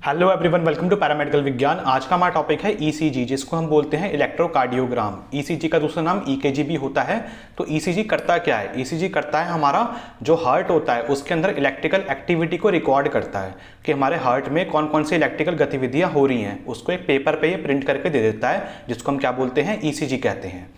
Hello everyone, welcome to paramedical विज्ञान। आज का हमारा टॉपिक है ईसीजी, जिसको हम बोलते हैं इलेक्ट्रोकार्डियोग्राम। ईसीजी का दूसरा नाम ईकेजी भी होता है। तो ईसीजी करता क्या है? ईसीजी करता है हमारा जो हार्ट होता है उसके अंदर इलेक्ट्रिकल एक्टिविटी को रिकॉर्ड करता है कि हमारे हार्ट में कौन कौन सी इलेक्ट्रिकल गतिविधियां हो रही हैं। उसको एक पेपर पे ये प्रिंट करके दे देता है, जिसको हम क्या बोलते हैं? ईसीजी कहते हैं।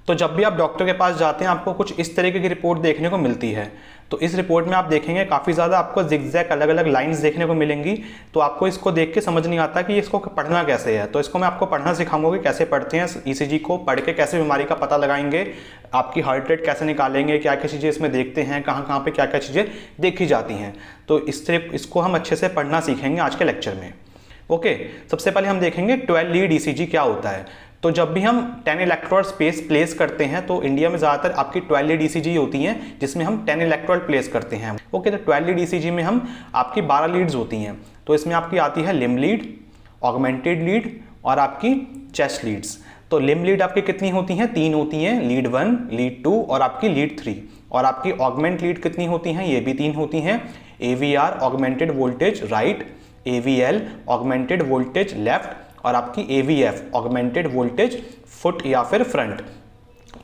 तो जब भी आप डॉक्टर के पास जाते हैं आपको कुछ इस तरीके की रिपोर्ट देखने को मिलती है। तो इस रिपोर्ट में आप देखेंगे काफ़ी ज़्यादा आपको जिगजैग अलग अलग लाइंस देखने को मिलेंगी। तो आपको इसको देख के समझ नहीं आता कि इसको पढ़ना कैसे है। तो इसको मैं आपको पढ़ना सिखाऊंगा कि कैसे पढ़ते हैं ईसीजी को, पढ़ के कैसे बीमारी का पता लगाएंगे, आपकी हार्ट रेट कैसे निकालेंगे, क्या क्या चीज़ें इसमें देखते हैं, कहाँ कहाँ पे क्या क्या चीज़ें देखी जाती हैं। तो इसको हम अच्छे से पढ़ना सीखेंगे आज के लेक्चर में। ओके, सबसे पहले हम देखेंगे 12 लीड ईसीजी क्या होता है। तो जब भी हम 10 इलेक्ट्रोड स्पेस प्लेस करते हैं तो इंडिया में ज़्यादातर आपकी 12 लीड ईसीजी होती हैं, जिसमें हम 10 इलेक्ट्रोड प्लेस करते हैं। ओके, तो 12 लीड ईसीजी में हम आपकी 12 लीड्स होती हैं। तो इसमें आपकी आती है लिम्ब लीड, ऑगमेंटेड लीड और आपकी चेस्ट लीड्स। तो लिम्ब लीड आपकी कितनी होती हैं? 3 होती हैं, लीड 1, लीड 2 और आपकी लीड 3। और आपकी ऑगमेंट लीड कितनी होती हैं? ये भी 3 होती हैं। AVR augmented voltage right, AVL augmented voltage left और आपकी AVF ऑगमेंटेड वोल्टेज फुट या फिर फ्रंट।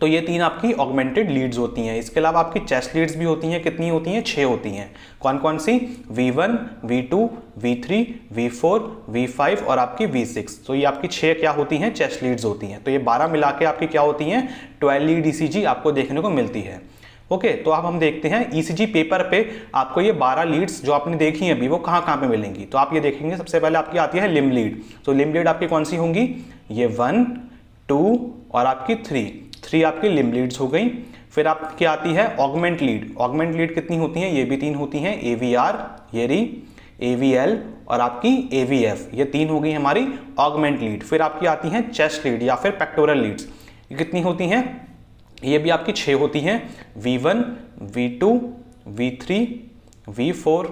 तो ये 3 आपकी ऑगमेंटेड लीड्स होती हैं। इसके अलावा आपकी चेस्ट लीड्स भी होती हैं। कितनी होती हैं? 6 होती हैं। कौन कौन सी? V1, V2, V3, V4, V5 और आपकी V6। तो ये आपकी 6 क्या होती हैं? चेस्ट लीड्स होती हैं। तो ये 12 मिला के आपकी क्या होती हैं? 12 लीड ईसीजी आपको देखने को मिलती है। ओके, तो अब हम देखते हैं ईसीजी पेपर पे आपको ये 12 लीड्स जो आपने देखी हैं अभी वो कहाँ कहाँ पे मिलेंगी। तो आप ये देखेंगे, सबसे पहले आपकी आती है लिम्ब लीड। तो लिम्ब लीड आपकी कौन सी होंगी? ये 1, 2 और आपकी 3 आपकी लिम्ब लीड्स हो गई। फिर आपकी आती है ऑगमेंट लीड। ऑगमेंट लीड कितनी होती हैं? ये भी 3 होती हैं। AVR ये रही, AVL और आपकी AVF ये 3 हो गई हमारी ऑगमेंट लीड। फिर आपकी आती हैं चेस्ट लीड या फिर पेक्टोरल लीड्स। ये कितनी होती हैं? ये भी आपकी 6 होती हैं। V1, V2, V3, V4,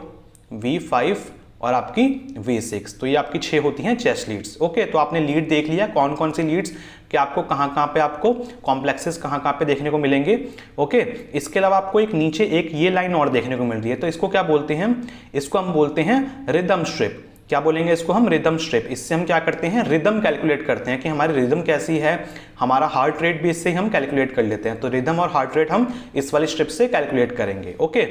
V5 और आपकी V6। तो ये आपकी 6 होती हैं चेस्ट लीड्स। ओके, तो आपने लीड देख लिया कौन कौन सी लीड्स कि आपको कहाँ कहाँ पे आपको कॉम्प्लेक्सेस कहाँ कहाँ पे देखने को मिलेंगे। ओके, इसके अलावा आपको एक नीचे एक ये लाइन और देखने को मिल रही है। तो इसको क्या बोलते हैं? इसको हम बोलते हैं रिदम स्ट्रिप। क्या बोलेंगे इसको हम? Rhythm strip. इससे हम क्या करते हैं? रिदम कैलकुलेट करते हैं कि हमारी रिदम कैसी है, हमारा हार्ट रेट भी इससे हम कैलकुलेट कर लेते हैं। तो रिदम और हार्ट रेट हम इस वाली स्ट्रिप से कैलकुलेट करेंगे। ओके,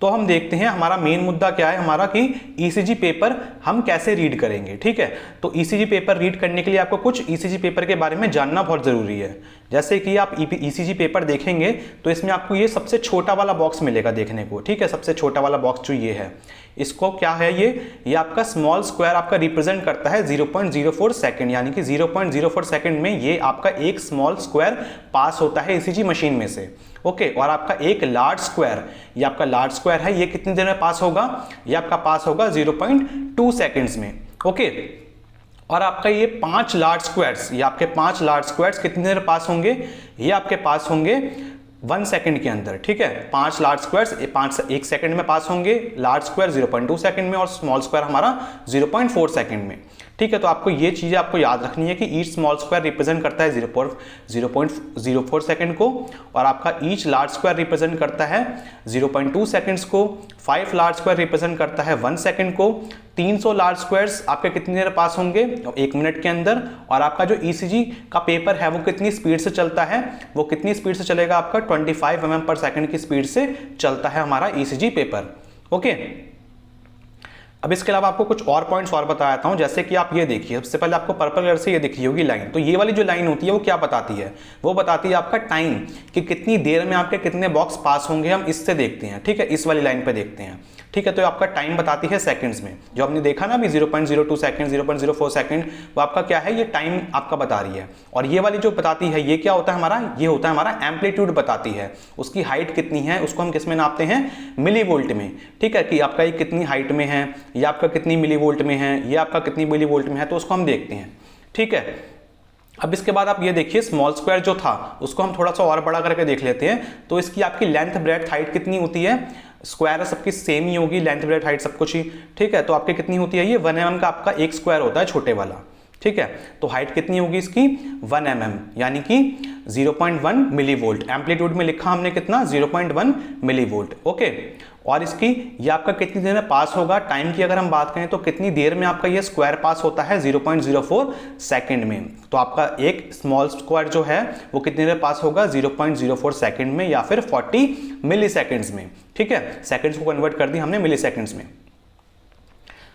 तो हम देखते हैं हमारा मेन मुद्दा क्या है हमारा कि ईसीजी पेपर हम कैसे रीड करेंगे। ठीक है, तो ईसीजी पेपर रीड करने के लिए आपको कुछ ईसीजी पेपर के बारे में जानना बहुत जरूरी है। जैसे कि आप ईसीजी पेपर देखेंगे तो इसमें आपको ये सबसे छोटा वाला बॉक्स मिलेगा देखने को। ठीक है, सबसे छोटा वाला बॉक्स जो ये है, इसको क्या है? ये आपका स्मॉल स्क्वायर आपका रिप्रेजेंट करता है 0.04 सेकंड, यानी कि 0.04 सेकंड में ये आपका एक स्मॉल स्क्वायर पास होता है ईसीजी मशीन में से। ओके, और आपका एक लार्ज स्क्वायर, ये आपका लार्ज स्क्वायर है, ये कितनी देर में पास होगा? ये आपका पास होगा 0.2 सेकंड्स में। ओके, और आपका ये 5 लार्ज स्क्वायर्स, ये आपके 5 लार्ज स्क्वायर्स कितनी देर पास होंगे? ये आपके पास होंगे 1 सेकंड के अंदर। ठीक है, 5 लार्ज स्क्वायर्स 1 सेकंड में पास होंगे, लार्ज स्क्वायर 0.2 सेकंड में और स्मॉल स्क्वायर हमारा 0.4 सेकंड में। ठीक है, तो आपको ये चीजें आपको याद रखनी है कि ईच स्मॉल स्क्वायर रिप्रेजेंट करता है 0.04 सेकंड को, और आपका ईच लार्ज स्क्वायर रिप्रेजेंट करता है 0.2 सेकंड्स को, 5 लार्ज स्क्वायर रिप्रेजेंट करता है 1 सेकंड को, 300 लार्ज स्क्वायर्स आपके कितनी देर पास होंगे? 1 मिनट के अंदर। और आपका जो ईसीजी का पेपर है वो कितनी स्पीड से चलता है? वो कितनी स्पीड से चलेगा? आपका 25 mm पर सेकंड की स्पीड से चलता है हमारा ईसीजी पेपर। ओके, अब इसके अलावा आपको कुछ और पॉइंट्स और बताता हूं। जैसे कि आप ये देखिए, सबसे पहले आपको पर्पल कलर से ये दिख रही होगी लाइन। तो ये वाली जो लाइन होती है वो क्या बताती है? वो बताती है आपका टाइम, कि कितनी देर में आपके कितने बॉक्स पास होंगे, हम इससे देखते हैं। ठीक है, इस वाली लाइन पे देखते हैं। ठीक है, तो आपका टाइम बताती है सेकंड्स में। जो आपने देखा ना अभी 0.02 सेकंड, 0.04 सेकंड, वो आपका क्या है? ये टाइम आपका बता रही है। और ये वाली जो बताती है ये क्या होता है हमारा? ये होता है हमारा एम्पलीट्यूड बताती है। उसकी हाइट कितनी है उसको हम किस में नापते हैं? मिली वोल्ट में। ठीक है, कि आपका ये कितनी हाइट में है, ये आपका कितनी मिली वोल्ट में है, ये आपका कितनी मिली वोल्ट में है, तो उसको हम देखते हैं। ठीक है, अब इसके बाद आप ये देखिए स्मॉल स्क्वायर जो था उसको हम थोड़ा सा और बड़ा करके देख लेते हैं। तो इसकी आपकी लेंथ ब्रेड्थ हाइट कितनी होती है? स्क्वायर सबकी सेम ही होगी, लेंथ ब्रेड्थ हाइट सब कुछ ही। ठीक है, तो आपकी कितनी होती है? ये 1 mm का आपका एक स्क्वायर होता है छोटे वाला। ठीक है, तो हाइट कितनी होगी इसकी? 1 mm, यानी कि 0.1 मिलीवोल्ट। एम्पलीट्यूड में लिखा हमने कितना? 0.1 मिलीवोल्ट। ओके, और इसकी ये आपका कितनी देर में पास होगा, टाइम की अगर हम बात करें तो कितनी देर में आपका ये स्क्वायर पास होता है, 0.04 सेकंड में। तो आपका एक स्मॉल स्क्वायर जो है वो कितनी देर में पास होगा, 0.04 सेकंड में या फिर 40 मिली सेकेंड्स में। ठीक है, सेकेंड्स को कन्वर्ट कर दी हमने मिली सेकेंड्स में।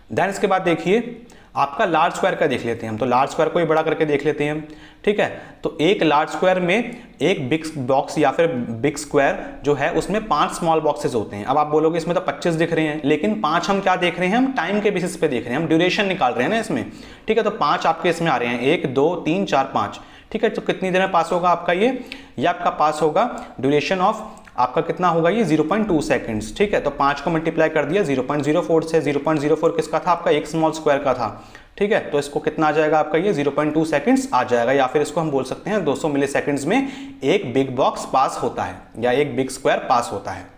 देन इसके बाद देखिए आपका लार्ज स्क्वायर का देख लेते हैं हम, तो लार्ज स्क्वायर को ही बड़ा करके देख लेते हैं। ठीक है, तो एक लार्ज स्क्वायर में एक बिग बॉक्स या फिर बिग स्क्वायर जो है उसमें 5 स्मॉल बॉक्सेस होते हैं। अब आप बोलोगे इसमें तो 25 दिख रहे हैं, लेकिन 5 हम क्या देख रहे हैं, हम टाइम के बेसिस पे देख रहे हैं, हम ड्यूरेशन निकाल रहे हैं ना इसमें। ठीक है, तो 5 आपके इसमें आ रहे हैं, 1 2 3 4 5। ठीक है, तो कितनी देर में पास होगा आपका ये आपका पास होगा ड्यूरेशन ऑफ आपका कितना होगा ये 0.2 सेकंड्स। ठीक है, तो 5 को मल्टीप्लाई कर दिया 0.04 से। 0.04 किसका था, आपका एक स्मॉल स्क्वायर का था। ठीक है, तो इसको कितना आ जाएगा आपका ये 0.2 सेकंड्स आ जाएगा, या फिर इसको हम बोल सकते हैं 200 मिली सेकंड्स में एक बिग बॉक्स पास होता है या एक बिग स्क्वायर पास होता है।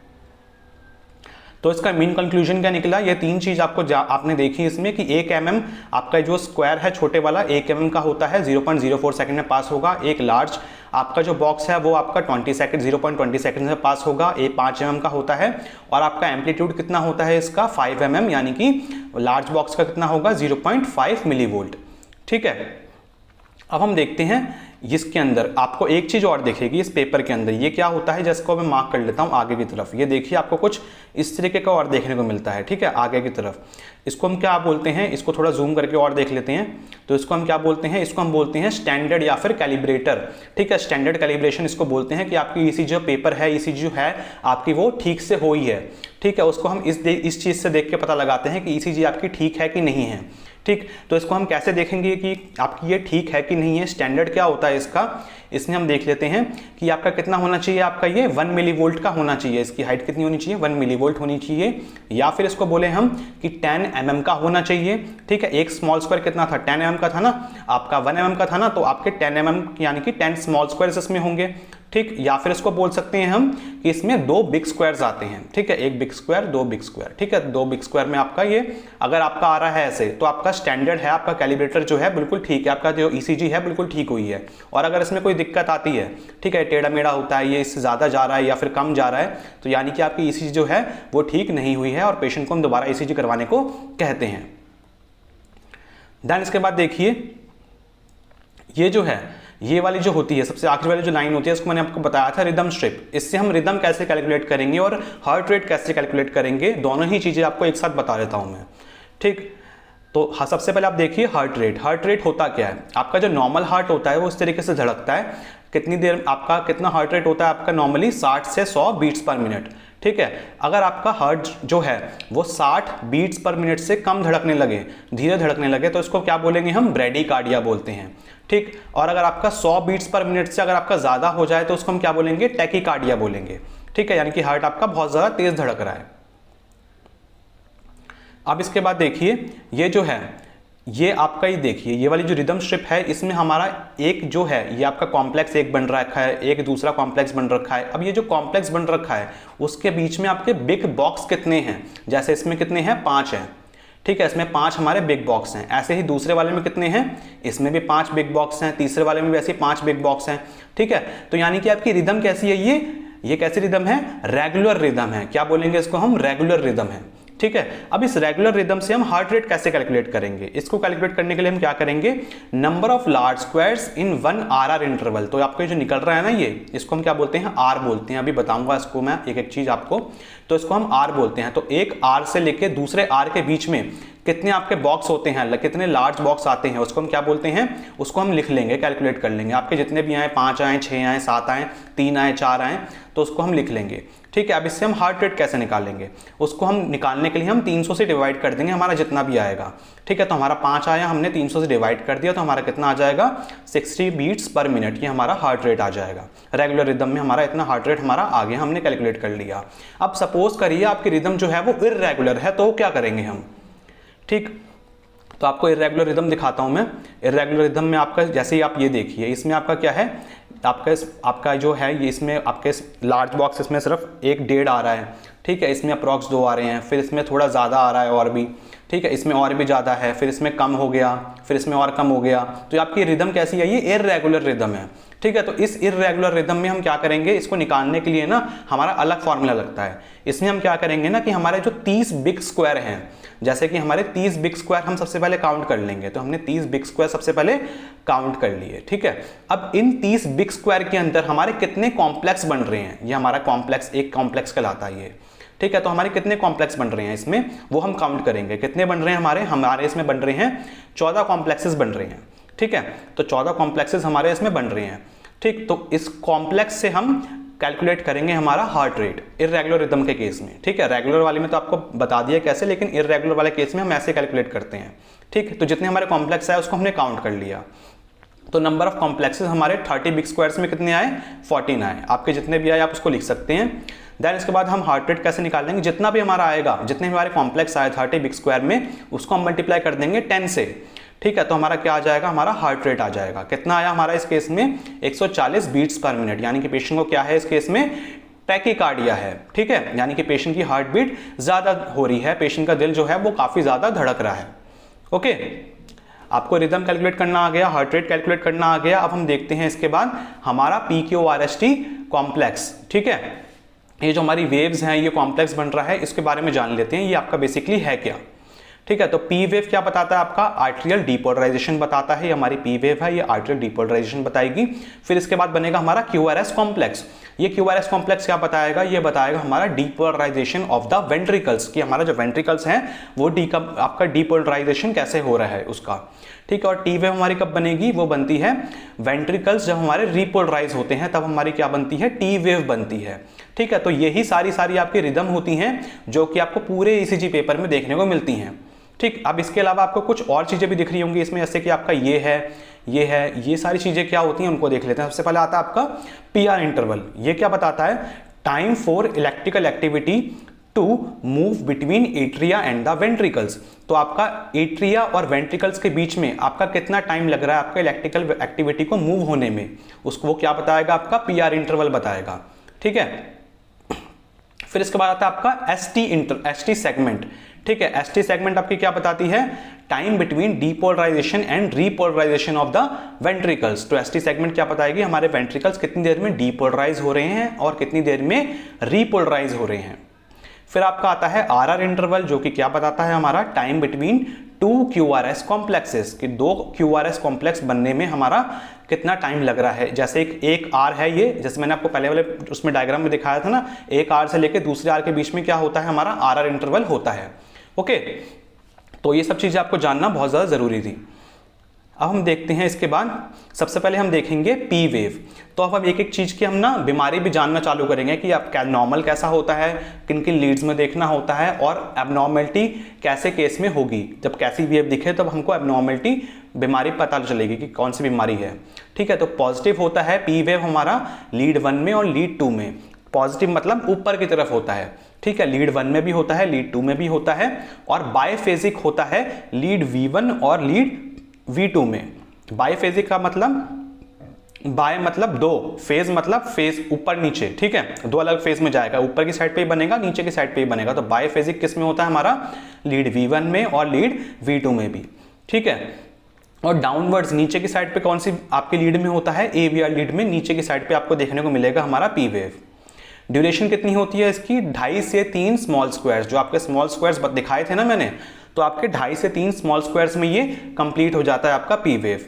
तो इसका मेन कंक्लूजन क्या निकला, ये 3 चीज आपने देखी इसमें कि 1 mm आपका जो स्क्वायर है छोटे वाला 1 mm का होता है, 0.04 सेकंड में पास होगा। एक लार्ज आपका जो बॉक्स है वो आपका 0.20 सेकंड में पास होगा, 5 mm का होता है। और आपका एम्पलीट्यूड कितना होता है इसका 5 mm, यानी कि लार्ज बॉक्स का कितना होगा 0.5 मिली वोल्ट। ठीक है, अब हम देखते हैं इसके अंदर आपको एक चीज और दिखेगी इस पेपर के अंदर, ये क्या होता है जिसको मैं मार्क कर लेता हूं आगे की तरफ। ये देखिए आपको कुछ इस तरीके का और देखने को मिलता है। ठीक है, आगे की तरफ इसको हम क्या बोलते हैं, इसको थोड़ा जूम करके और देख लेते हैं। तो इसको हम क्या बोलते हैं, इसको हम बोलते हैं स्टैंडर्ड या फिर कैलिब्रेटर। ठीक है, स्टैंडर्ड कैलिब्रेशन इसको बोलते हैं कि आपकी ईसीजी जो पेपर है, ईसीजी जो है आपकी वो ठीक से हो ही है। ठीक है, उसको हम इस चीज से देख के पता लगाते हैं कि ईसीजी आपकी ठीक है कि नहीं है। ठीक, तो इसको हम कैसे देखेंगे कि आपकी ये ठीक है कि नहीं है, स्टैंडर्ड क्या होता है इसका, इसमें हम देख लेते हैं कि आपका कितना होना चाहिए, आपका ये 1 मिली वोल्ट का होना चाहिए। इसकी हाइट कितनी होनी चाहिए, 1 मिली वोल्ट होनी चाहिए, या फिर इसको बोले हम कि 10 mm का होना चाहिए। ठीक है, एक स्मॉल स्क्वायर कितना था, 10 mm का था ना, आपका 1 mm का था ना, तो आपके 10 mm यानी कि 10 स्मॉल स्क्वायर्स इसमें होंगे। ठीक, या फिर इसको बोल सकते हैं हम कि इसमें 2 बिग स्क्वायर्स आते हैं। ठीक है, एक बिग स्क्वायर 2 बिग स्क्वायर। ठीक है, 2 बिग स्क्वायर में आपका ये अगर आपका आ रहा है ऐसे, तो आपका स्टैंडर्ड है, आपका कैलिब्रेटर जो है बिल्कुल ठीक है, आपका जो ईसीजी है बिल्कुल ठीक हुई है। और अगर इसमें कोई दिक्कत आती है, ठीक है, टेढ़ा मेढ़ा होता है, ये इससे ज्यादा जा रहा है या फिर कम जा रहा है, तो यानी कि आपकी ईसीजी जो है वो ठीक नहीं हुई है और पेशेंट को हम दोबारा ईसीजी करवाने को कहते हैं। देन इसके बाद देखिए ये जो है, ये वाली जो होती है सबसे आखिरी वाली जो लाइन होती है, इसको मैंने आपको बताया था रिदम स्ट्रिप। इससे हम रिदम कैसे कैलकुलेट करेंगे और हार्ट रेट कैसे कैलकुलेट करेंगे, दोनों ही चीजें आपको एक साथ बता देता हूं मैं। ठीक, तो सबसे पहले आप देखिए हार्ट रेट। हार्ट रेट होता क्या है, आपका जो नॉर्मल हार्ट होता है वो इस तरीके से धड़कता है। कितनी देर आपका कितना हार्ट रेट होता है आपका नॉर्मली 60 से 100 बीट्स पर मिनट। ठीक है, अगर आपका हार्ट जो है वो 60 बीट्स पर मिनट से कम धड़कने लगे, धीरे धड़कने लगे, तो इसको क्या बोलेंगे हम, ब्रेडिकार्डिया बोलते हैं। ठीक, और अगर आपका 100 बीट्स पर मिनट से अगर आपका ज्यादा हो जाए तो उसको हम क्या बोलेंगे, टैकीकार्डिया बोलेंगे। ठीक है, यानी कि हार्ट आपका बहुत ज्यादा तेज धड़क रहा है। अब इसके बाद देखिए ये जो है, ये आपका ही देखिए ये वाली जो रिदम स्ट्रिप है, इसमें हमारा एक जो है ये आपका कॉम्प्लेक्स एक बन रखा है, एक दूसरा कॉम्प्लेक्स बन रखा है। अब ये जो कॉम्प्लेक्स बन रखा है उसके बीच में आपके बिग बॉक्स कितने हैं, जैसे इसमें कितने हैं, 5 हैं। ठीक है, इसमें 5 हमारे बिग बॉक्स हैं। ऐसे ही दूसरे वाले में कितने हैं, इसमें भी 5 बिग बॉक्स हैं, तीसरे वाले में भी ऐसे 5 बिग बॉक्स हैं। ठीक है, तो यानी कि आपकी रिदम कैसी है, ये कैसी रिदम है, रेगुलर रिदम है। क्या बोलेंगे इसको हम, रेगुलर रिदम है। ठीक है, अब इस रेगुलर रिदम से हम हार्ट रेट कैसे कैलकुलेट करेंगे, इसको कैलकुलेट करने के लिए हम क्या करेंगे, number of large squares in 1 RR interval. तो आपको जो निकल रहा है ना ये, इसको हम क्या बोलते हैं, आर बोलते हैं। अभी बताऊंगा इसको मैं एक एक चीज आपको, तो इसको हम आर बोलते हैं। तो एक आर से लेके दूसरे आर के बीच में कितने आपके बॉक्स होते हैं, कितने लार्ज बॉक्स आते हैं, उसको हम क्या बोलते हैं, उसको हम लिख लेंगे, कैलकुलेट कर लेंगे। आपके जितने भी आए, 5 आए, 6 आए, 7 आए, 3 आए, 4 आए, तो उसको हम लिख लेंगे। ठीक है, अब इससे हम हार्ट रेट कैसे निकालेंगे, उसको हम निकालने के लिए हम 300 से डिवाइड कर देंगे हमारा जितना भी आएगा। ठीक है, तो हमारा 5 आया, हमने 300 से डिवाइड कर दिया, तो हमारा कितना आ जाएगा, 60 बीट्स पर मिनट, ये हमारा हार्ट रेट आ जाएगा। रेगुलर रिदम में हमारा इतना हार्ट रेट हमारा आ गया, हमने कैलकुलेट कर लिया। अब सपोज करिए आपकी रिदम जो है वो इर्रेगुलर है, तो क्या करेंगे हम। ठीक, तो आपको इर्रेगुलर रिदम दिखाता हूं मैं। इर्रेगुलर रिदम में आपका जैसे ही आप ये देखिए, इसमें आपका क्या है, आपका जो है ये, इसमें आपके लार्ज बॉक्स इसमें सिर्फ 1 1.5 आ रहा है। ठीक है, इसमें अप्रॉक्स 2 आ रहे हैं, फिर इसमें थोड़ा ज़्यादा आ रहा है और भी। ठीक है, इसमें और भी ज़्यादा है, फिर इसमें कम हो गया, फिर इसमें और कम हो गया, तो आपकी रिदम कैसी है, ये इर्रेगुलर रिदम है। ठीक है, तो इस इर्रेगुलर रिदम में हम क्या करेंगे, इसको निकालने के लिए ना हमारा अलग फॉर्मूला लगता है। इसमें हम क्या करेंगे ना कि हमारे जो 30 बिग स्क्वायर हैं, जैसे कि हमारे 30 बिग स्क्वायर हम सबसे पहले काउंट कर लेंगे, तो हमने 30 बिग स्क्वायर सबसे पहले काउंट कर लिए। ठीक है, अब इन 30 बिग स्क्वायर के अंदर हमारे कितने कॉम्प्लेक्स बन रहे हैं, ये हमारा कॉम्प्लेक्स, एक कॉम्प्लेक्स कहलाता है ये। ठीक है, तो हमारे कितने कॉम्प्लेक्स बन रहे हैं इसमें, वो हम काउंट करेंगे। कितने बन रहे हैं हमारे इसमें बन रहे हैं 14 कॉम्प्लेक्सेस बन रहे हैं। ठीक है, तो 14 कॉम्प्लेक्सेस हमारे इसमें बन रहे हैं। ठीक, तो इस कॉम्प्लेक्स से हम कैलकुलेट करेंगे हमारा हार्ट रेट इर्रेगुलर रिदम के केस में। ठीक है, रेगुलर वाले में तो आपको बता दिया कैसे, लेकिन इर्रेगुलर वाले केस में हम ऐसे कैलकुलेट करते हैं। ठीक, तो जितने हमारे कॉम्प्लेक्स आए उसको हमने काउंट कर लिया, तो नंबर ऑफ कॉम्प्लेक्सेस हमारे 30 बिग स्क्वायर्स में कितने आए, 14 आए। आपके जितने भी आए आप उसको लिख सकते हैं। देन इसके बाद हम हार्ट रेट कैसे निकालेंगे, जितना भी हमारा आएगा, जितने हमारे कॉम्प्लेक्स आए 30 बिग स्क्वायर में, उसको हम मल्टीप्लाई कर देंगे 10 से। ठीक है, तो हमारा क्या आ जाएगा, हमारा हार्ट रेट आ जाएगा। कितना आया हमारा इस केस में, 140 बीट्स पर मिनट, यानी कि पेशेंट को क्या है इस केस में, टैकीकार्डिया है। ठीक है, यानी कि पेशेंट की हार्ट बीट ज्यादा हो रही है, पेशेंट का दिल जो है वो काफी ज्यादा धड़क रहा है। ओके, आपको रिदम कैलकुलेट करना आ गया, हार्ट रेट कैलकुलेट करना आ गया। अब हम देखते हैं इसके बाद हमारा PQRST कॉम्प्लेक्स। ठीक है, ये जो हमारी वेव्स हैं, ये कॉम्प्लेक्स बन रहा है, इसके बारे में जान लेते हैं ये आपका बेसिकली है क्या। ठीक है, तो पी वेव क्या बताता है, आपका आर्टेरियल डीपोलराइजेशन बताता है। ये हमारी पी वेव है, ये आर्टेरियल डीपोलराइजेशन बताएगी। फिर इसके बाद बनेगा हमारा QRS कॉम्प्लेक्स। ये QRS कॉम्प्लेक्स क्या बताएगा, ये बताएगा हमारा डीपोलराइजेशन ऑफ द वेंट्रिकल्स, कि हमारा जो वेंट्रिकल्स हैं वो आपका डीपोलराइजेशन कैसे हो रहा है उसका। ठीक है, और टी वेव हमारी कब बनेगी, वो बनती है वेंट्रिकल्स जब हमारे रिपोलराइज होते हैं, तब हमारी क्या बनती है, टी वेव बनती है। ठीक है, तो यही सारी आपकी रिदम होती हैं जो कि आपको पूरे ECG पेपर में देखने को मिलती हैं। ठीक, अब इसके अलावा आपको कुछ और चीजें भी दिख रही होंगी इसमें, जैसे कि आपका ये है, ये सारी चीजें क्या होती हैं उनको देख लेते हैं। सबसे पहले आता है आपका PR इंटरवल। ये क्या बताता है, time for electrical activity to move between atria and the ventricles. तो आपका एट्रिया और वेंट्रिकल्स के बीच में आपका कितना टाइम लग रहा है आपका इलेक्ट्रिकल एक्टिविटी को मूव होने में, उसको वो क्या बताएगा, आपका PR इंटरवल बताएगा। ठीक है, फिर इसके बाद आता है आपका ST सेगमेंट। ठीक है, ST सेगमेंट आपकी क्या बताती है, time between depolarisation and repolarisation of the ventricles. तो ST सेगमेंट क्या बताएगी, हमारे वेंट्रिकल्स कितनी देर में डीपोलराइज हो रहे हैं और कितनी देर में रीपोलराइज हो रहे हैं। फिर आपका आता है RR इंटरवल, जो कि क्या बताता है, हमारा टाइम बिटवीन 2 QRS कॉम्प्लेक्सेस, कि 2 QRS कॉम्प्लेक्स बनने में हमारा कितना टाइम लग रहा है। जैसे एक R है ये, जैसे मैंने आपको पहले वाले उसमें डायग्राम में दिखाया था ना, एक R से लेकर दूसरे R के बीच में क्या होता है, हमारा RR इंटरवल होता है। ओके, तो ये सब चीजें आपको जानना बहुत ज्यादा जरूरी थी। अब हम देखते हैं इसके बाद, सबसे पहले हम देखेंगे पी वेव। तो अब हम एक एक चीज की हम ना बीमारी भी जानना चालू करेंगे कि आप क्या नॉर्मल कैसा होता है, किन किन लीड्स में देखना होता है, और एबनॉर्मलिटी कैसे केस में होगी। जब कैसी वेव दिखे तब हमको एबनॉर्मलिटी बीमारी पता चलेगी कि कौन सी बीमारी है। ठीक है, तो पॉजिटिव होता है पी वेव हमारा लीड 1 में और लीड 2 में। पॉजिटिव मतलब ऊपर की तरफ होता है। ठीक है, लीड 1 में भी होता है, लीड 2 में भी होता है, और बायफेजिक होता है लीड V1 और लीड V2 में। बायफेजिक का मतलब, बाय मतलब दो, फेज मतलब फेज ऊपर नीचे। ठीक है, दो अलग फेज में जाएगा, ऊपर की साइड पे ही बनेगा, नीचे की साइड पे ही बनेगा। तो बायफेजिक किस में होता है, हमारा लीड V1 में और लीड V2 में भी। ठीक है, और डाउनवर्ड्स नीचे की साइड पे कौन सी आपकी लीड में होता है, AVR लीड में नीचे की साइड पे आपको देखने को मिलेगा हमारा पी वेव। ड्यूरेशन कितनी होती है इसकी, 2.5 से 3 स्मॉल स्क्वायर्स। जो आपके स्मॉल स्क्वायर्स दिखाए थे ना मैंने, तो आपके 2.5 से 3 स्मॉल स्क्वायर्स में ये कंप्लीट हो जाता है आपका पी वेव।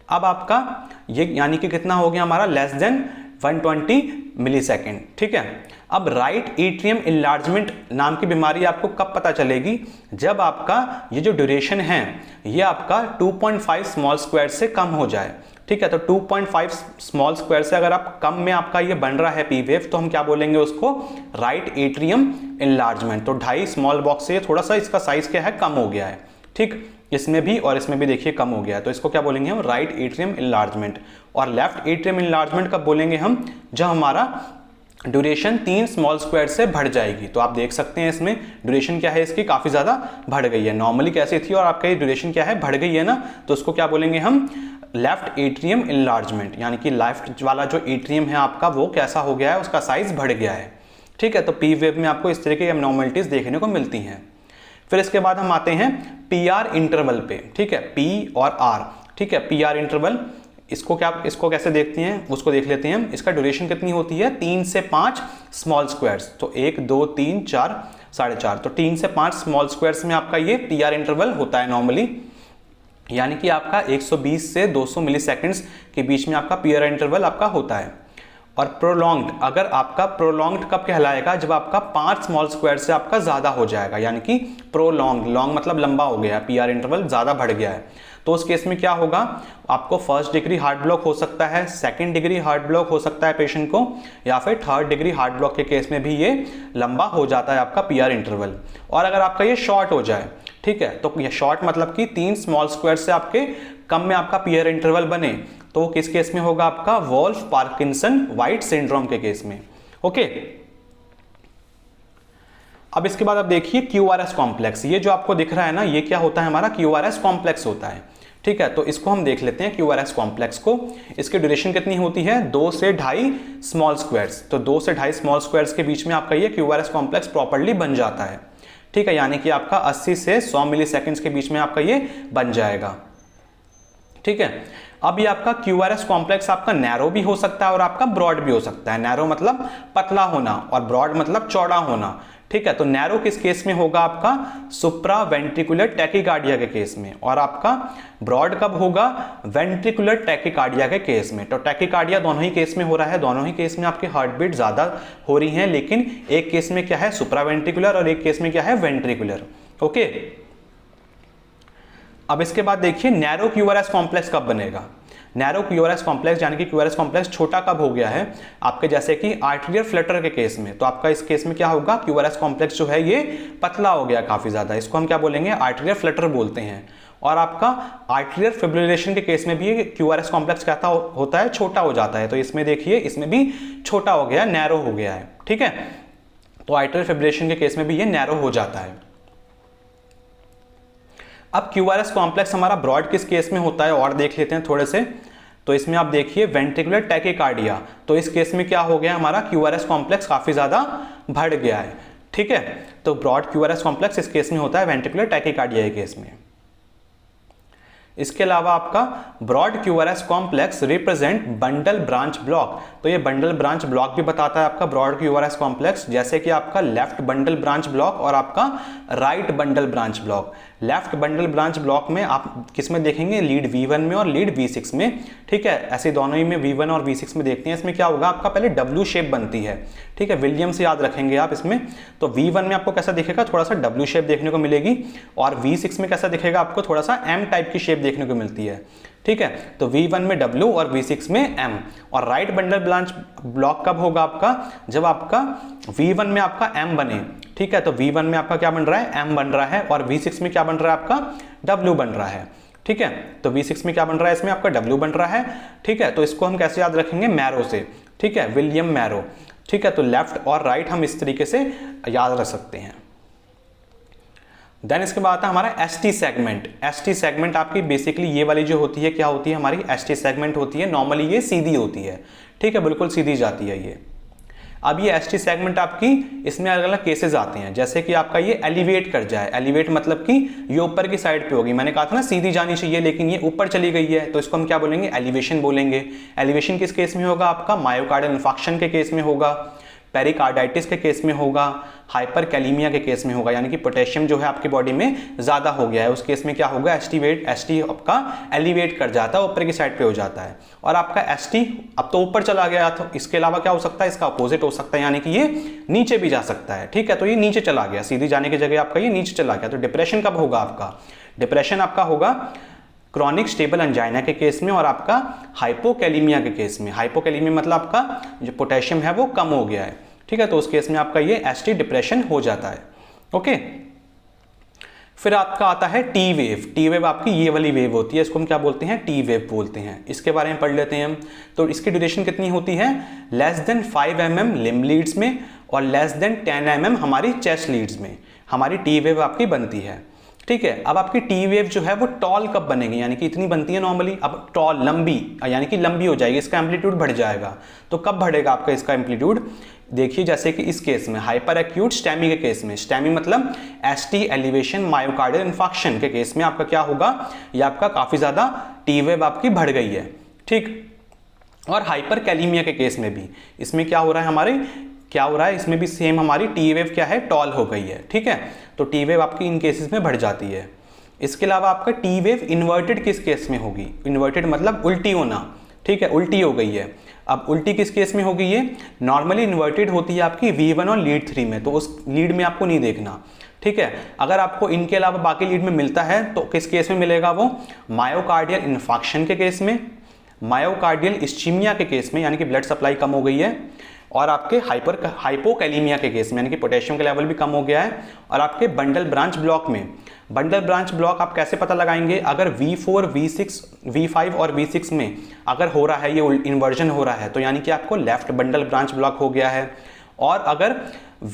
अब आपका ये यानी कि कितना हो गया हमारा, लेस देन 120 मिलीसेकेंड। ठीक है, अब राइट एट्रियम इनलार्जमेंट नाम की बीमारी आपको कब पता चलेगी, जब आपका ये जो ड्यूरेशन है ये आपका 2.5 स्मॉल स्क्वायर से कम हो जाए। ठीक है, तो 2.5 स्मॉल स्क्वायर से अगर आप कम में आपका ये बन रहा है पी वेव, तो हम क्या बोलेंगे उसको, राइट एट्रियम इनलार्जमेंट। तो 2.5 स्मॉल बॉक्स से थोड़ा सा इसका साइज क्या है, कम हो गया है। ठीक, इसमें भी और इसमें भी देखिए कम हो गया है, तो इसको क्या बोलेंगे हम, राइट एट्रियम इनलार्जमेंट। और लेफ्ट एट्रियम इनलार्जमेंट कब बोलेंगे हम, जब हमारा ड्यूरेशन 3 स्मॉल स्क्वायर से बढ़ जाएगी। तो आप देख सकते हैं इसमें ड्यूरेशन क्या है इसकी, काफी ज्यादा बढ़ गई है। नॉर्मली कैसी थी और आपका ये ड्यूरेशन क्या है, बढ़ गई है ना, तो उसको क्या बोलेंगे हम, लेफ्ट एट्रियम इनलार्जमेंट। यानी कि लेफ्ट वाला जो एट्रियम है आपका वो कैसा हो गया है, उसका साइज बढ़ गया है। ठीक है, तो पी वेव में आपको इस तरह की एबनॉर्मलिटीज देखने को मिलती हैं। फिर इसके बाद हम आते हैं पी आर इंटरवल पे, ठीक है, पी और आर, ठीक है, पी आर इंटरवल, इसको कैसे देखते हैं उसको देख लेते हैं। इसका ड्यूरेशन कितनी होती है, 3 से 5 स्मॉल स्क्वायर्स, तो 1 2 3 4 4.5, तो 3 से 5 स्मॉल स्क्वायर्स में आपका ये पी आर इंटरवल होता है नॉर्मली, यानी कि आपका 120 से 200 मिली सेकेंड्स के बीच में आपका पी आर इंटरवल आपका होता है। और प्रोलॉन्ग्ड, अगर आपका प्रोलॉन्ग्ड कब कहलाएगा, जब आपका 5 स्मॉल स्क्वायर से आपका ज्यादा हो जाएगा, यानी कि प्रोलॉन्ग, लॉन्ग मतलब लंबा हो गया, पी आर इंटरवल ज्यादा बढ़ गया है, तो उस केस में क्या होगा, आपको फर्स्ट डिग्री हार्ट ब्लॉक हो सकता है, सेकंड डिग्री हार्ट ब्लॉक हो सकता है पेशेंट को, या फिर थर्ड डिग्री हार्ट ब्लॉक के केस में भी ये लंबा हो जाता है आपका पी आर इंटरवल। और अगर आपका ये शॉर्ट हो जाए, ठीक है, तो ये शॉर्ट मतलब कि 3 स्मॉल स्क्वायर से आपके कम में आपका पी आर इंटरवल बने, तो किस केस में होगा, आपका वोल्फ पार्किंसन वाइट सिंड्रोम के केस में। ओके, अब इसके बाद आप देखिए क्यूआरएस कॉम्प्लेक्स, ये जो आपको दिख रहा है ना, ये क्या होता है, हमारा क्यूआरएस कॉम्प्लेक्स होता है, ठीक है, तो इसको हम देख लेते हैं क्यूआरएस कॉम्प्लेक्स को। इसकी ड्यूरेशन कितनी होती है, 2 से 2.5 स्मॉल स्क्वायर्स, तो 2 से 2.5 स्मॉल स्क्वायर्स के बीच में आपका ये क्यूआरएस कॉम्प्लेक्स प्रॉपर्ली बन जाता है, ठीक है, यानी कि आपका 80 से 100 मिली सेकेंड्स के बीच में आपका ये बन जाएगा, ठीक है। अब ये आपका क्यूआरएस कॉम्प्लेक्स आपका नैरो भी हो सकता है और आपका ब्रॉड भी हो सकता है। नैरो मतलब पतला होना और ब्रॉड मतलब चौड़ा होना, ठीक है। तो नैरो किस केस में होगा, आपका सुप्रा वेंट्रिकुलर टैकीकार्डिया के केस में, और आपका ब्रॉड कब होगा, वेंट्रिकुलर टैकीकार्डिया के केस में। तो टैकीकार्डिया दोनों ही केस में हो रहा है, दोनों ही केस में आपकी हार्ट बीट ज्यादा हो रही है, लेकिन एक केस में क्या है सुप्रा वेंट्रिकुलर और एक केस में क्या है वेंट्रिकुलर। ओके, अब इसके बाद देखिए नैरो क्यूआरएस कॉम्प्लेक्स कब बनेगा। नैरो क्यूआरएस कॉम्प्लेक्स यानी कि क्यूआरएस कॉम्प्लेक्स छोटा कब हो गया है आपके, जैसे कि आर्टेरियल फ्लटर के केस में, तो आपका इस केस में क्या होगा, क्यूआरएस कॉम्प्लेक्स जो है ये पतला हो गया काफी ज्यादा, इसको हम क्या बोलेंगे, आर्टेरियल फ्लटर बोलते हैं। और आपका आर्टेरियल फिब्रिलेशन के केस में भी क्यूआरएस कॉम्प्लेक्स कहता होता है छोटा हो जाता है, तो इसमें देखिए इसमें भी छोटा हो गया, नैरो हो गया है, ठीक है। तो आर्टेरियल फिब्रिलेशन के केस में भी ये नैरो हो जाता है। अब क्यूआरएस कॉम्प्लेक्स हमारा ब्रॉड किस केस में होता है और देख लेते हैं थोड़े से। तो इसमें आप देखिए वेंट्रिकुलर टैकीकार्डिया, तो इस केस में क्या हो गया, हमारा क्यूआरएस कॉम्प्लेक्स काफी ज्यादा बढ़ गया है, ठीक है। तो ब्रॉड क्यूआरएस कॉम्प्लेक्स इस केस में होता है वेंट्रिकुलर टैकीकार्डिया के केस में। इसके अलावा आपका broad QRS complex represent bundle branch block, तो ये बंडल ब्रांच ब्लॉक भी बताता है आपका ब्रॉड क्यूआरएस कॉम्प्लेक्स, जैसे कि आपका लेफ्ट बंडल ब्रांच ब्लॉक और आपका right bundle branch block. Left bundle branch block में आप किसमें देखेंगे, लीड V1 में और लीड V6 में, ठीक है। ऐसे दोनों ही में V1 और V6 में देखते हैं। इसमें क्या होगा, आपका पहले W शेप बनती है, ठीक है, विलियम्स याद रखेंगे आप इसमें। तो V1 में आपको कैसा दिखेगा, थोड़ा सा W शेप देखने को मिलेगी, और V6 में कैसा दिखेगा, आपको थोड़ा सा M टाइप की शेप देखने को मिलती है, ठीक है। तो V1 में W और V6 में M। और राइट बंडल ब्रांच ब्लॉक कब होगा आपका, जब आपका V1 में आपका M बने, ठीक है। तो V1 में आपका क्या बन रहा है, M बन रहा है, और V6 में क्या बन रहा है, आपका W बन रहा है, ठीक है। तो V6 में क्या बन रहा है, इसमें आपका W बन रहा है, ठीक है। तो इसको हम कैसे याद रखेंगे, मैरो से, ठीक है, विलियम मैरो, ठीक है। तो लेफ्ट और राइट हम इस तरीके से याद रख सकते हैं। देन इसके बाद आता है हमारा ST सेगमेंट। ST सेगमेंट आपकी बेसिकली ये वाली जो होती है, क्या होती है हमारी ST सेगमेंट होती है, नॉर्मली ये सीधी होती है, ठीक है, बिल्कुल सीधी जाती है ये। अब ये ST सेगमेंट आपकी, इसमें अलग अलग केसेस आते हैं, जैसे कि आपका ये एलिवेट कर जाए, एलिवेट मतलब कि ये ऊपर की साइड पे होगी, मैंने कहा था ना सीधी जानी चाहिए लेकिन ये ऊपर चली गई है, तो इसको हम क्या बोलेंगे, एलिवेशन बोलेंगे। एलिवेशन किस केस में होगा, आपका मायोकार्डियल इन्फार्क्शन के केस में होगा, पेरिकार्डाइटिस के केस में होगा, हाइपरकैलीमिया के केस में होगा, यानी कि पोटेशियम जो है आपकी बॉडी में ज्यादा हो गया है, उस केस में क्या होगा, ST आपका एलिवेट कर जाता है, ऊपर की साइड पे हो जाता है। और आपका ST अब तो ऊपर चला गया, तो इसके अलावा क्या हो सकता है, इसका अपोजिट हो सकता है, यानी कि ये नीचे भी जा सकता है, ठीक है। तो ये नीचे चला गया, सीधी जाने की जगह आपका ये नीचे चला गया। तो डिप्रेशन कब होगा आपका, डिप्रेशन आपका होगा क्रॉनिक स्टेबल एंजाइना के केस में और आपका हाइपोकैलीमिया के केस में। हाइपोकैलीमिया मतलब आपका जो पोटेशियम है वो कम हो गया है, ठीक है। तो उस केस में आपका ये ST डिप्रेशन हो जाता है, ओके। फिर आपका आता है T वेव। T वेव आपकी ये वाली वेव होती है, इसको हम क्या बोलते हैं, T वेव बोलते हैं। इसके बारे में पढ़ लेते हैं हम। तो इसकी ड्यूरेशन कितनी होती है, less than 5 mm limb leads में और लेस देन 10 mm हमारी चेस्ट लीड्स में हमारी T वेव आपकी बनती है, ठीक है। अब आपकी T वेव जो है वो टॉल कब बनेगी, यानी कि इतनी बनती है नॉर्मली, अब टॉल लंबी यानी कि लंबी हो जाएगी, इसका एम्पलीट्यूड बढ़ जाएगा। तो कब बढ़ेगा आपका इसका एम्पलीट्यूड, देखिए जैसे कि इस केस में हाइपर एक्यूट स्टेमी के केस में, स्टेमी मतलब एसटी एलिवेशन मायोकार्डियल इन्फार्क्शन के केस में आपका क्या होगा, ये आपका काफी ज्यादा टी वेव आपकी बढ़ गई है, ठीक। और हाइपर कैलीमिया के केस में भी इसमें क्या हो रहा है हमारे, क्या हो रहा है इसमें भी सेम हमारी टी वेव क्या है, टॉल हो गई है, ठीक है। तो टी वेव आपकी इन केसेस में बढ़ जाती है। इसके अलावा आपका टी वेव इन्वर्टेड किस केस में होगी, इन्वर्टेड मतलब उल्टी होना, ठीक है, उल्टी हो गई है। अब उल्टी किस केस में होगी, ये नॉर्मली इन्वर्टेड होती है आपकी V1 और लीड 3 में, तो उस लीड में आपको नहीं देखना, ठीक है। अगर आपको इनके अलावा बाकी लीड में मिलता है तो किस केस में मिलेगा, वो मायोकार्डियल इन्फार्क्शन के केस में, मायोकार्डियल इस्चीमिया के केस में यानी कि ब्लड सप्लाई कम हो गई है, और आपके हाइपोकैलीमिया के केस में यानी कि पोटेशियम का लेवल भी कम हो गया है, और आपके बंडल ब्रांच ब्लॉक में। बंडल ब्रांच ब्लॉक आप कैसे पता लगाएंगे, अगर V4, V6, V5 और V6 में अगर हो रहा है ये इन्वर्जन हो रहा है तो यानी कि आपको लेफ्ट बंडल ब्रांच ब्लॉक हो गया है, और अगर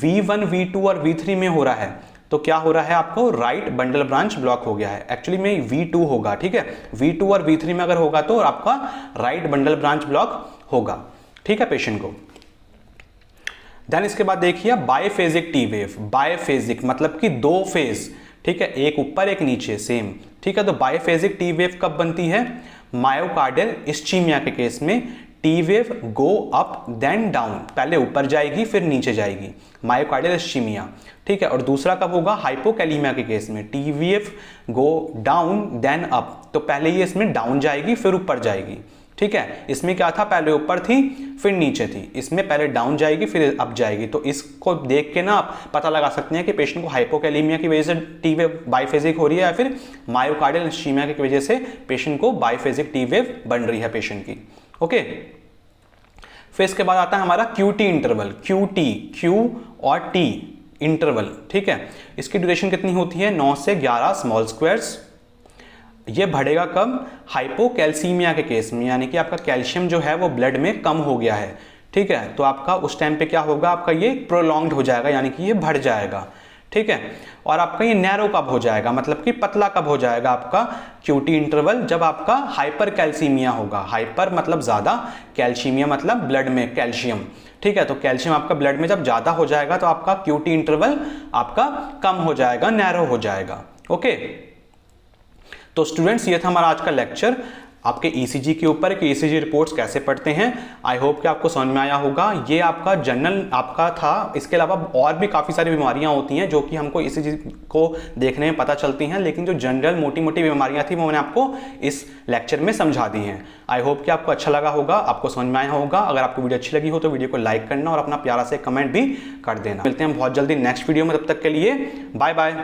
V1, V2 और V3 में हो रहा है तो क्या हो रहा है, आपको राइट बंडल ब्रांच ब्लॉक हो गया है। एक्चुअली में V2 होगा, ठीक है, V2 और V3 में अगर होगा तो आपका राइट बंडल ब्रांच ब्लॉक होगा, ठीक है, पेशेंट को। देन इसके बाद देखिए बायफेजिक टी वेव, बायफेजिक मतलब कि दो फेज, ठीक है, एक ऊपर एक नीचे सेम, ठीक है। तो बायफेजिक टी वेव कब बनती है, मायोकार्डियल इस्चीमिया के केस में T wave go up then down, पहले ऊपर जाएगी फिर नीचे जाएगी, मायोकार्डियल इस्चीमिया, ठीक है। और दूसरा कब होगा, हाइपोकैलीमिया के केस में T wave go down then up, तो पहले ये इसमें डाउन जाएगी फिर ऊपर जाएगी, ठीक है। इसमें क्या था, पहले ऊपर थी फिर नीचे थी, इसमें पहले डाउन जाएगी फिर अप जाएगी। तो इसको देख के ना आप पता लगा सकते हैं कि पेशेंट को हाइपोकैलीमिया की वजह से टी वेव बाइफेजिक हो रही है या फिर मायोकार्डियल इस्चीमिया की वजह से पेशेंट को बाइफेजिक टी वेव बन रही है पेशेंट की, ओके। फिर इसके बाद आता है हमारा क्यूटी इंटरवल, क्यू और टी इंटरवल, ठीक है। इसकी ड्यूरेशन कितनी होती है, 9 से 11 स्मॉल स्क्वायर्स। ये बढ़ेगा कब, हाइपोकैल्सीमिया के केस में, यानी कि आपका कैल्शियम जो है वो ब्लड में कम हो गया है, ठीक है। तो आपका उस टाइम पे क्या होगा, आपका ये प्रोलॉन्ग्ड हो जाएगा यानी कि ये बढ़ जाएगा, ठीक है। और आपका ये नैरो कब हो जाएगा, मतलब कि पतला कब हो जाएगा आपका क्यूटी इंटरवल, जब आपका हाइपर कैल्सीमिया होगा। हाइपर मतलब ज्यादा, कैल्शीमिया मतलब ब्लड में कैल्शियम, ठीक है। तो कैल्शियम आपका ब्लड में जब ज्यादा हो जाएगा तो आपका क्यूटी इंटरवल आपका कम हो जाएगा, नैरो हो जाएगा, ओके। तो स्टूडेंट्स ये था हमारा आज का लेक्चर आपके ईसीजी के ऊपर कि ईसीजी रिपोर्ट्स कैसे पढ़ते हैं। आई होप कि आपको समझ में आया होगा। ये आपका जनरल आपका था, इसके अलावा और भी काफ़ी सारी बीमारियां होती हैं जो कि हमको ईसीजी को देखने में पता चलती हैं, लेकिन जो जनरल मोटी मोटी बीमारियां थी वो मैंने आपको इस लेक्चर में समझा दी हैं। आई होप कि आपको अच्छा लगा होगा, आपको समझ में आया होगा। अगर आपको वीडियो अच्छी लगी हो तो वीडियो को लाइक करना और अपना प्यारा से कमेंट भी कर देना। मिलते हैं बहुत जल्दी नेक्स्ट वीडियो में, तब तक के लिए बाय बाय।